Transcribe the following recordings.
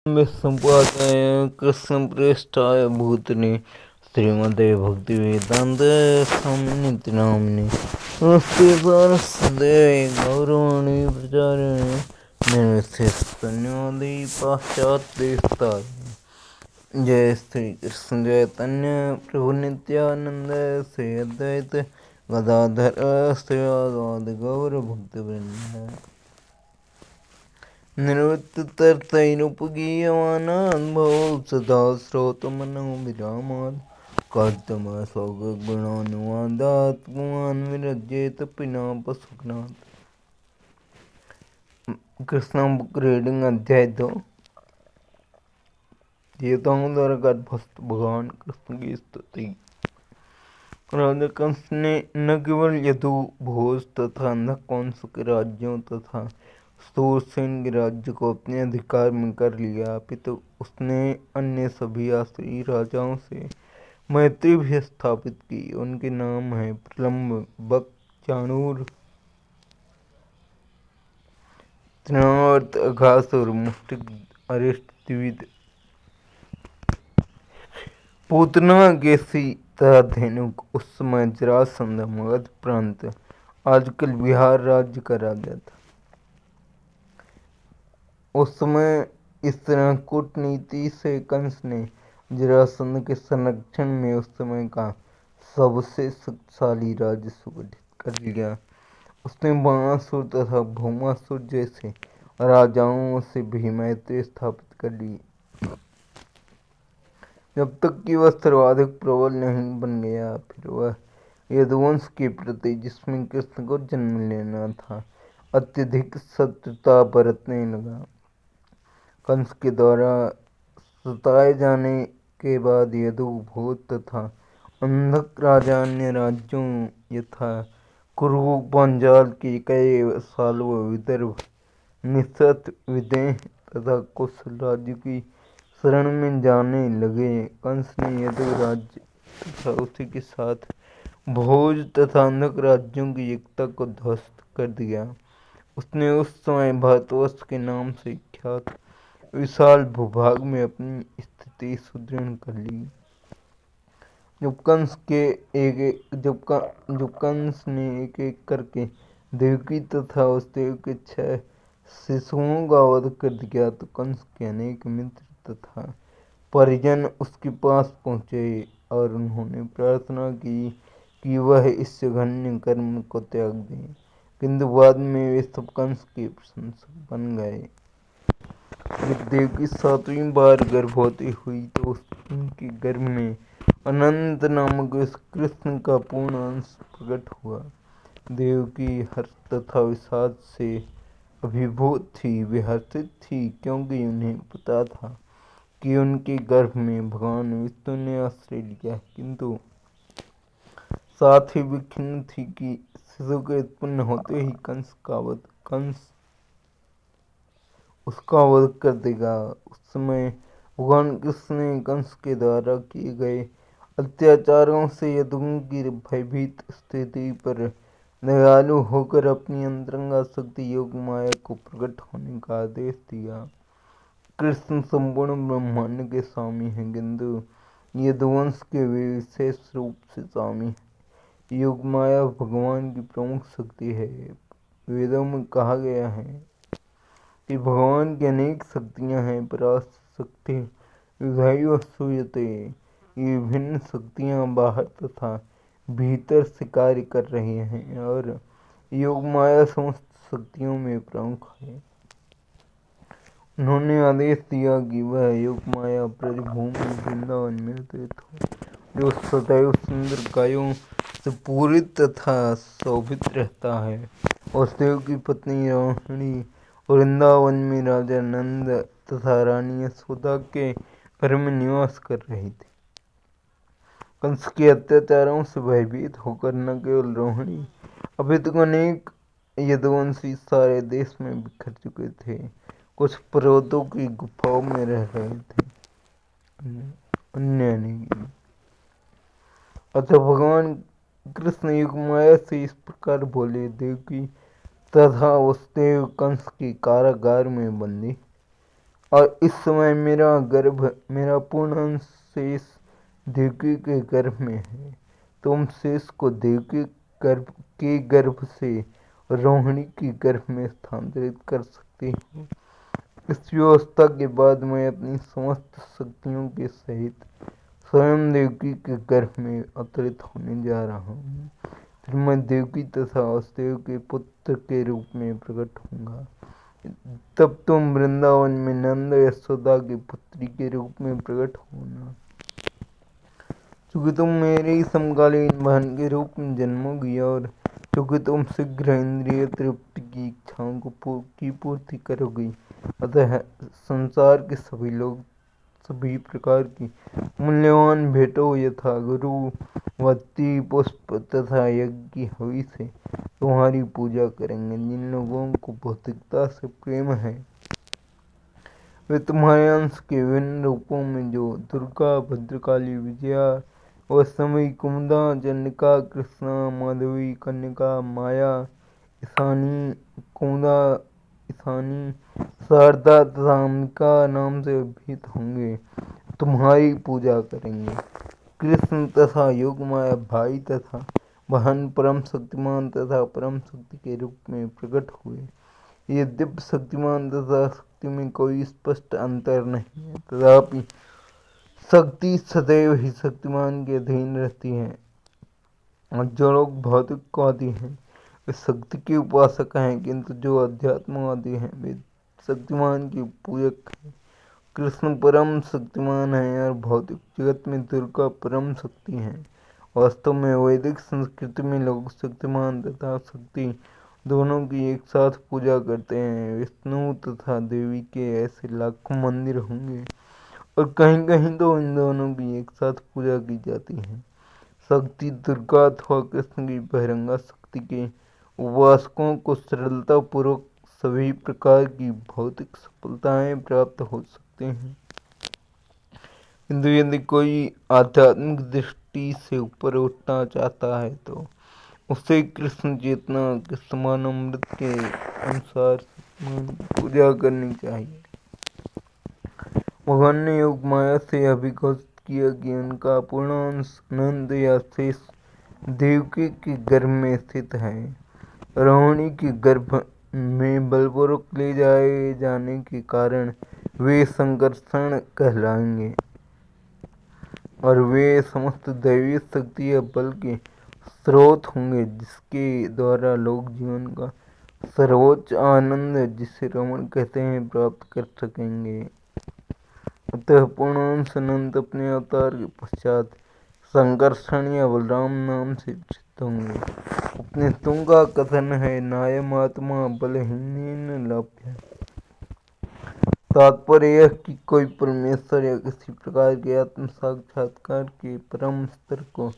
विष्णुपादाय कृष्णप्रेष्ठाय भूतले श्रीमते भक्तिवेदांत स्वामिनिति नामिने नमस्ते सारस्वते गौरवाणी प्रचारिणे निर्विशेषशून्यवादी पाश्चात्यदेशतारिणे जय श्री कृष्ण चैतन्य प्रभु नित्यानंद श्री अद्वैत गदाधर श्रीवासादि गौर भक्तवृंद निर्वृत्ततरतैरुपगीयमानान् भवौ सदा श्रोतमनो विरामान् कर्तमसौगुणानुवादात् पुमान् विरज्येत पिना पशुघ्नात्। कृष्णा बुक रीडिंग अध्याय 2। देवताओं द्वारा गर्भस्थ भगवान कृष्ण की स्तुति। राजा कंस ने न केवल यदु भोज तथा अंधकौंस के राज्यों तथा सूरसेन के राज्य को अपने अधिकार में कर लिया, अपितु उसने अन्य सभी आश्रयी राजाओं से मैत्री भी स्थापित की। उनके नाम हैं प्रलंब, बक, चाणूर, तृणावर्त, अघासुर, मुष्टिक, अरिष्ट, द्विविद, पूतना, केसी तथा धेनुक। उस समय जरासंध मगध प्रांत, आजकल बिहार राज्य का राजा था। उस समय इस तरह कूटनीति से कंस ने जरासंध के संरक्षण में उस समय का सबसे शक्तिशाली राज्य सुगठित कर लिया। उसने बाणासुर तथा भौमासुर जैसे राजाओं से भी मैत्री स्थापित कर ली, जब तक कि वह सर्वाधिक प्रबल नहीं बन गया। फिर वह यदुवंश के प्रति, जिसमें कृष्ण को जन्म लेना था, अत्यधिक शत्रुता बरतने लगा। कंस के द्वारा सताए जाने के बाद यदु, भोज तथा अंधक राजा अन्य राज्यों यथा कुरु, पांचाल के कई सालों, विदर्भ, निषद, विदेह तथा कौशल राज्य की शरण में जाने लगे। कंस ने यदु राज्य तथा उसी के साथ भोज तथा अंधक राज्यों की एकता को ध्वस्त कर दिया। उसने उस समय भारतवर्ष के नाम से ख्यात विशाल भूभाग में अपनी स्थिति सुदृढ़ कर ली। जब कंस ने एक एक करके देवकी तथा उस देव के 6 शिशुओं का वध कर दिया, तो कंस के अनेक मित्र तथा परिजन उसके पास पहुँचे और उन्होंने प्रार्थना की कि वह इस जघन्य कर्म को त्याग दे, किंतु बाद में वे सब कंस के प्रशंसक बन गए। जब देवकी 7वीं बार गर्भवती हुई तो उनके गर्भ में अनंत नामक उस कृष्ण का पूर्ण अंश प्रकट हुआ। देवकी हर्ष तथा विषाद से अभिभूत थी। वे हर्षित थी क्योंकि उन्हें पता था कि उनके गर्भ में भगवान विष्णु ने आश्रय लिया, किंतु साथ ही विखिन्न थी कि शिशु के उत्पन्न होते ही कंस उसका वध कर देगा। उस समय भगवान कृष्ण ने कंस के द्वारा किए गए अत्याचारों से यदुओं की भयभीत स्थिति पर दयालु होकर अपनी अंतरंगा शक्ति योग माया को प्रकट होने का आदेश दिया। कृष्ण संपूर्ण ब्रह्मांड के स्वामी हैं, किंतु यदुवंश के वे विशेष रूप से स्वामी हैं। योग माया भगवान की प्रमुख शक्ति है। वेदों में कहा गया है कि भगवान की अनेक शक्तियां हैं। पराशक्ति, विभैव सूयते, ये विभिन्न शक्तियां बाहर तथा भीतर से कार्य कर रही हैं और योग माया समस्त शक्तियों में प्रमुख है। उन्होंने आदेश दिया कि वह योग माया ब्रजभूमि वृंदावन में स्थित हो, जो सदैव सुंदर कायों से पूरित तथा शोभित रहता है। वसुदेव की पत्नी रोहिणी वृंदावन में राजा नंद तथा रानी यशोदा के घर में निवास कर रही थी। कंस के अत्याचारों से भयभीत होकर न केवल रोहिणी अपितु अनेक यदुवंशी सारे देश में बिखर चुके थे। कुछ पर्वतों की गुफाओं में रह रहे थे, अन्य नहीं। अतः भगवान कृष्ण युग माया से इस प्रकार बोले, देवकी तथा वसुदेव कंस के कारागार में बंदी और इस समय मेरा पूर्ण अंश शेष देवकी के गर्भ में है। तुम शेष को देवकी गर्भ से रोहिणी के गर्भ में स्थानांतरित कर सकते हो। इस व्यवस्था के बाद मैं अपनी समस्त शक्तियों के सहित स्वयं देवकी के गर्भ में अवतरित होने जा रहा हूँ। फिर मैं देवकी तथा वासुदेव के पुत्र के रूप में प्रकट होऊंगा। तब तुम वृंदावन में नंद यशोदा की पुत्री के रूप में प्रकट होना। चूँकि तुम मेरे ही समकालीन बहन के रूप में जन्मोगी और चूँकि तुम शीघ्र इंद्रिय तृप्ति की इच्छाओं की पूर्ति करोगी, अतः संसार के सभी लोग सभी प्रकार की मूल्यवान भेंटों यथा गुरु भक्ति पुष्प तथा यज्ञ की हवि से तुम्हारी पूजा करेंगे। जिन लोगों को भौतिकता से प्रेम है वे तुम्हारे अंश के विभिन्न रूपों में जो दुर्गा, भद्रकाली, विजया, वैष्णवी, कुमुदा, चंडिका, कृष्णा, माधवी, कन्यका, माया, ईशानी, कुमुदा, ईशानी, शारदा तथा अंबिका नाम से अभिहित होंगे, तुम्हारी पूजा करेंगे। कृष्ण तथा योग माया भाई तथा बहन परम शक्तिमान तथा परम शक्ति के रूप में प्रकट हुए। ये दिव्य शक्तिमान तथा शक्ति में कोई स्पष्ट अंतर नहीं है, तथापि शक्ति सदैव ही शक्तिमान के अधीन रहती है। और जो लोग भौतिकवादी हैं वे शक्ति के उपासक हैं, किंतु जो अध्यात्मवादी हैं वे शक्तिमान के पूजक हैं। कृष्ण परम शक्तिमान है और भौतिक जगत में दुर्गा परम शक्ति है। वास्तव में वैदिक संस्कृति में लोग शक्तिमान तथा शक्ति दोनों की एक साथ पूजा करते हैं। विष्णु तथा देवी के ऐसे लाखों मंदिर होंगे और कहीं कहीं तो इन दोनों की एक साथ पूजा की जाती है। शक्ति दुर्गा अथवा कृष्ण की बहिरंगा शक्ति के उपासकों को सरलतापूर्वक सभी प्रकार की भौतिक सफलताएं प्राप्त हो सकते हैं, किंतु यदि कोई आध्यात्मिक दृष्टि से ऊपर उठना चाहता है तो उसे कृष्ण चेतना के समान अमृत के अनुसार पूजा करनी चाहिए। भगवान ने योग माया से यह भी घोषित किया कि उनका पूर्णांश नंद या शेष देवकी के गर्भ में स्थित है। रोहिणी के गर्भ में बलपूर्वक ले जाए जाने के कारण वे संकर्षण कहलाएंगे और वे समस्त दैवीय शक्ति या बल के स्रोत होंगे, जिसके द्वारा लोग जीवन का सर्वोच्च आनंद, जिसे रमण कहते हैं, प्राप्त कर सकेंगे। अतः पूर्णांश अनंत अपने अवतार के पश्चात संकर्षण या बलराम नाम से प्रसिद्ध होंगे। उपनिषदों का कथन है, नायमात्मा बलहीनेन लभ्य। तात्पर्य यह कि कोई परमेश्वर या किसी प्रकार के आत्म साक्षात्कार के परम स्तर को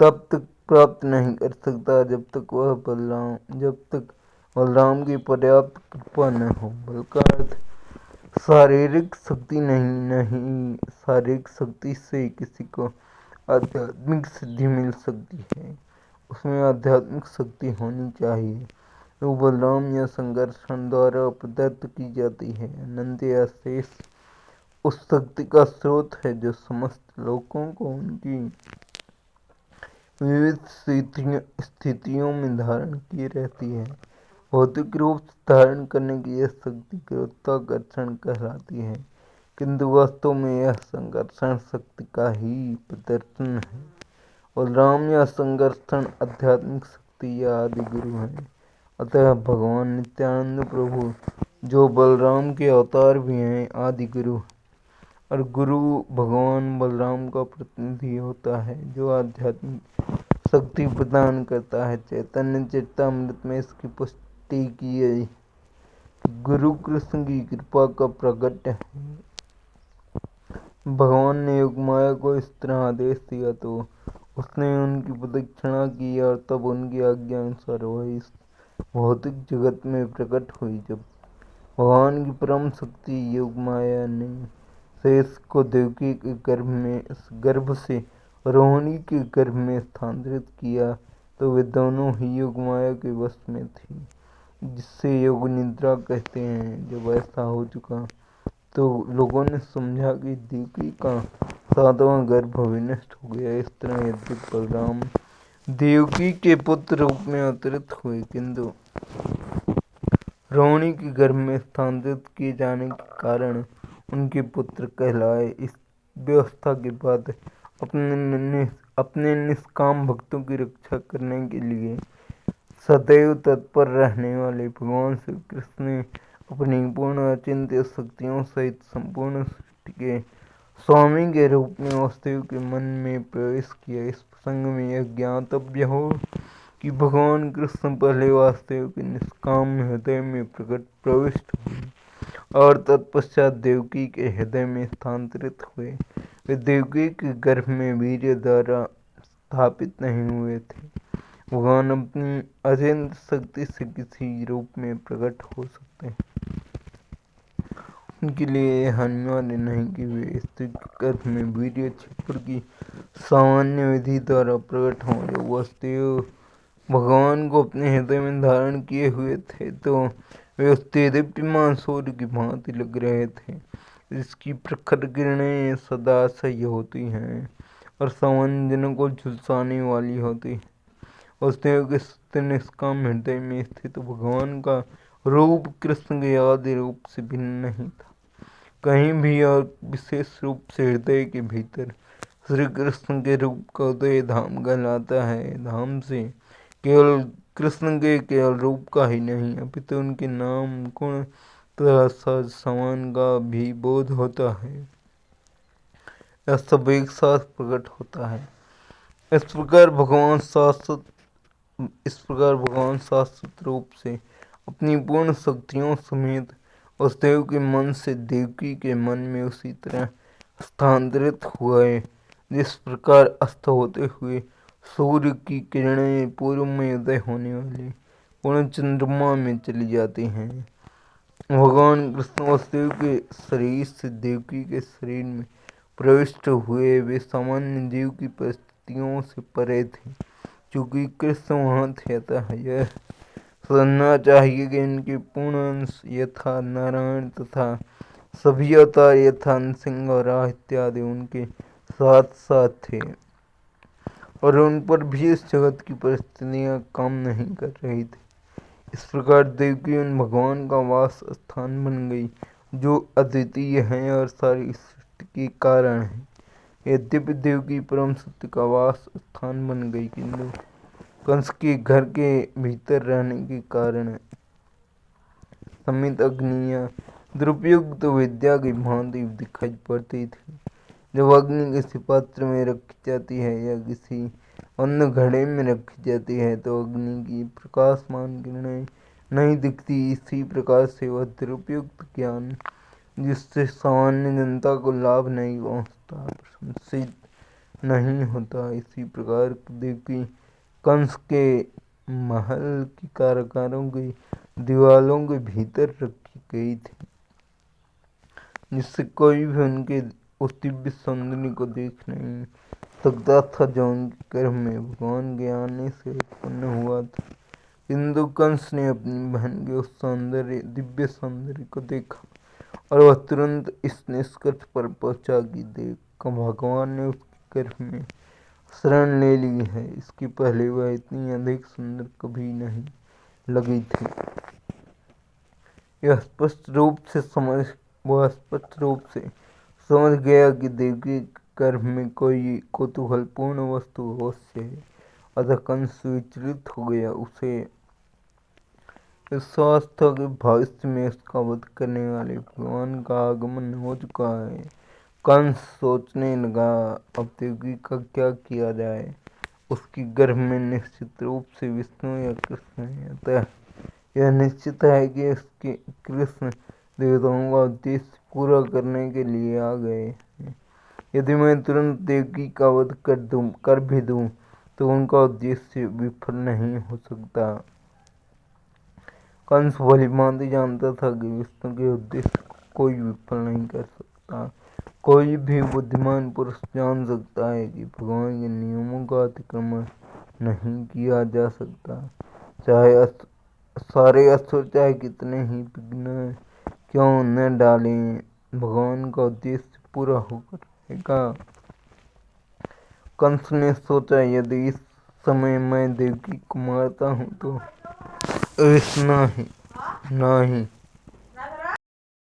तब तक प्राप्त नहीं कर सकता जब तक बलराम की पर्याप्त कृपा न हो। बल का अर्थ शारीरिक शक्ति नहीं, शारीरिक शक्ति से किसी को आध्यात्मिक सिद्धि मिल सकती है, उसमें आध्यात्मिक शक्ति होनी चाहिए जो बलराम या संकर्षण द्वारा प्रदत्त की जाती है। अनंत या शेष उस शक्ति का स्रोत है जो समस्त लोगों को उनकी विविध स्थितियों में धारण किए रहती है। भौतिक रूप से धारण करने की यह शक्ति गुरुत्वाकर्षण कहलाती है, किंतु वास्तव में यह संकर्षण शक्ति का ही प्रदर्शन है। बलराम या संकर्षण आध्यात्मिक शक्ति या आदि गुरु हैं। अतः भगवान नित्यानंद प्रभु, जो बलराम के अवतार भी हैं, आदि गुरु हैं, और गुरु भगवान बलराम का प्रतिनिधि होता है जो आध्यात्मिक शक्ति प्रदान करता है। चैतन्य चरितामृत में इसकी पुष्टि की गई। गुरु कृष्ण की कृपा का प्रकट है। भगवान ने योग माया को इस तरह आदेश दिया तो उसने उनकी प्रदक्षिणा की और तब उनकी आज्ञा अनुसार वह इस भौतिक जगत में प्रकट हुई। जब भगवान की परम शक्ति योग माया ने शेष को देवकी के गर्भ से रोहिणी के गर्भ में स्थानांतरित किया तो वे दोनों ही योग माया के वश में थी, जिससे योग निद्रा कहते हैं। जब ऐसा हो चुका तो लोगों ने समझा कि देवकी का 7वां गर्भ विनष्ट हो गया। इस तरह यद्यपि बलराम देवकी के पुत्र रूप में अवतरित हुए, किंतु रोहिणी के गर्भ में स्थानांतरित किए जाने के कारण उनके पुत्र कहलाए। इस व्यवस्था के बाद अपने निष्काम भक्तों की रक्षा करने के लिए सदैव तत्पर रहने वाले भगवान श्री कृष्ण ने अपनी पूर्ण अचिंत्य शक्तियों सहित संपूर्ण सृष्टि के स्वामी के रूप में वासुदेव के मन में प्रवेश किया। इस प्रसंग में यह ज्ञातव्य हो कि भगवान कृष्ण पहले वासुदेव के निष्काम हृदय में प्रविष्ट हुए और तत्पश्चात देवकी के हृदय में स्थानांतरित हुए। वे देवकी के गर्भ में वीर्य द्वारा स्थापित नहीं हुए थे। भगवान अपनी अचिंत्य शक्ति से किसी रूप में प्रकट हो सकते हैं। उनके लिए यह अनिवार्य नहीं कि वे स्त्री के गर्भ में वीर्य छिद्र की सामान्य विधि द्वारा प्रकट हों। जब वासुदेव भगवान को अपने हृदय में धारण किए हुए थे तो वे उस दीप्यमान सूर्य की भांति लग रहे थे, जिसकी प्रखर किरणें सदा सही होती हैं और सामान्य जनों को झुलसाने वाली होती हैं। वासुदेव के सत्य निष्काम हृदय में स्थित भगवान का रूप कृष्ण के आदि रूप से भिन्न नहीं था कहीं भी, और विशेष रूप से हृदय के भीतर श्री कृष्ण के रूप का उदय धाम कहलाता है। धाम से केवल कृष्ण के केवल रूप का ही नहीं, अपितु उनके नाम गुण तथा सहज समान का भी बोध होता है। यह सब एक साथ प्रकट होता है। इस प्रकार भगवान शाश्वत रूप से अपनी पूर्ण शक्तियों समेत वासुदेव के मन से देवकी के मन में उसी तरह स्थानांतरित हुए जिस प्रकार अस्त होते हुए सूर्य की किरणें पूर्व में उदय होने वाले पूर्ण चंद्रमा में चली जाती हैं। भगवान कृष्ण वासुदेव के शरीर से देवकी के शरीर में प्रविष्ट हुए। वे सामान्य जीव की परिस्थितियों से परे थे, चूँकि कृष्ण वहाँ थे। अतः यह समझना चाहिए कि इनके पूर्ण अंश यथा नारायण तथा सभी अवतार यथा नृसिंह और राह इत्यादि उनके साथ साथ थे और उन पर भी इस जगत की परिस्थितियाँ काम नहीं कर रही थी। इस प्रकार देवकी उन भगवान का वास स्थान बन गई जो अद्वितीय हैं और सारी सृष्टि के कारण हैं। यद्यपि देवकी परम सत्य का वास स्थान बन गई, किंतु कंस के घर के भीतर रहने के कारण समित अग्नि या दुरुपयुक्त विद्या की भांति दिखाई पड़ती थी। जब अग्नि किसी पात्र में रखी जाती है या किसी अन्य घड़े में रखी जाती है तो अग्नि की प्रकाशमान किरणें नहीं दिखती। इसी प्रकार से वह दुरुपयुक्त ज्ञान जिससे सामान्य जनता को लाभ नहीं पहुँचता, प्रशंसित नहीं होता। इसी प्रकार देवकी कंस के महल की कारागारों की दीवारों के भीतर रखी गई थी, जिससे कोई भी उनके उस दिव्य सौंदर्य को देख नहीं सकता था जो उनके गर्भ में भगवान के आने से उत्पन्न हुआ था। किंतु कंस ने अपनी बहन के उस दिव्य सौंदर्य को देखा और वह तुरंत इस निष्कर्ष पर पहुंचा कि भगवान ने उसके गर्भ में शरण ले ली है। इसके पहले वह इतनी अधिक सुंदर कभी नहीं लगी थी। वह स्पष्ट रूप से समझ गया कि देवकी के गर्भ में कोई कौतूहलपूर्ण वस्तु अवश्य है। अतः कंस विचलित हो गया। उसे विश्वास था कि भविष्य में उसका वध करने वाले भगवान का आगमन हो चुका है। कंस सोचने लगा, अब देवकी का क्या किया जाए। उसके गर्भ में निश्चित रूप से विष्णु या कृष्ण है, अतः यह निश्चित है कि उसके कृष्ण देवताओं का उद्देश्य पूरा करने के लिए आ गए हैं। यदि मैं तुरंत देवकी का वध कर भी दूं तो उनका उद्देश्य विफल नहीं हो सकता। कंस भलीभांति जानता था कि विष्णु के उद्देश्य को कोई विफल नहीं कर सकता। कोई भी बुद्धिमान पुरुष जान सकता है कि भगवान के नियमों का अतिक्रमण नहीं किया जा सकता, चाहे सारे असुर चाहे कितने ही विघ्न क्यों न भगवान का उद्देश्य पूरा होकर रहेगा। कंस ने सोचा, यदि इस समय मैं देवकी को मारता हूँ तो नहीं